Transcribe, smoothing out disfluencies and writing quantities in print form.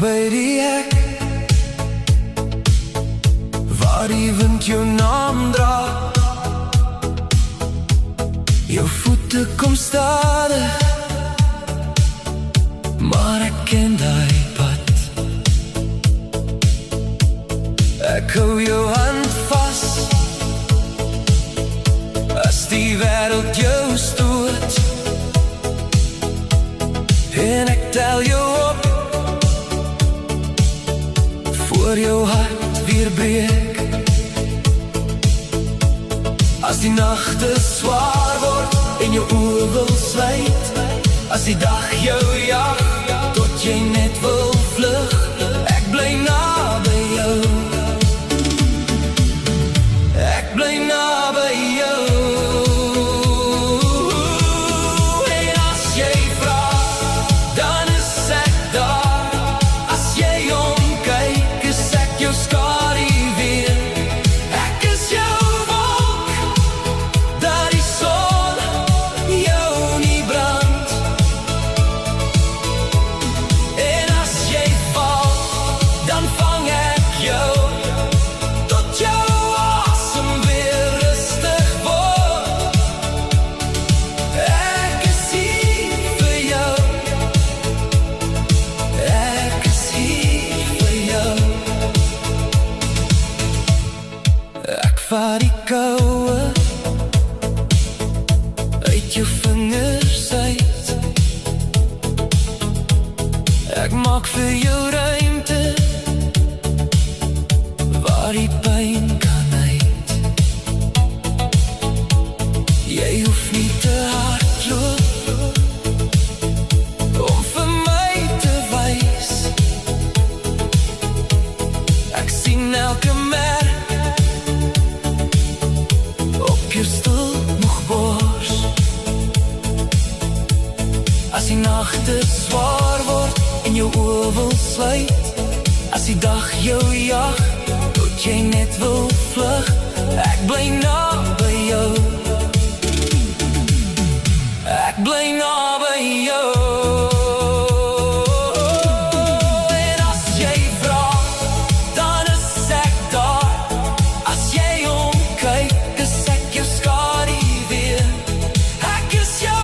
by die hek waar die wind jou naam dra. Jou voete kom stadig, maar ek ken die pad. Ek hou jou hand vast as die wêreld jou stoot, en ek tel jou op voor jou hart weer breek. As die nagte swaar word en jou oë wil sluit, as die dag jou jag tot jy net wil vlug, ek bly naby jou. Ek bly naby jou. En as jy vra, dan is ek daar. As jy omkyk, is ek jou skadu weer. Ek is jou wolk, dat die son jou nie brand. En as jy val, dan vang ek jou, tot jou asem weer rustig word. Ek is hier vir jou. Ek is hier vir jou. Ek vat die koue uit jou vingers uit. Ek maak vir jou ruimte waar die pyn kan uit. Jy hoef nie te hardloop om vir my te wys. Ek sien elke merk op jou stil moeg bors. As die nagte swaar word en jou oë wil sluit, as die dag jou jag tot jy net wil vlug, ek bly naby jou. Ek bly naby jou.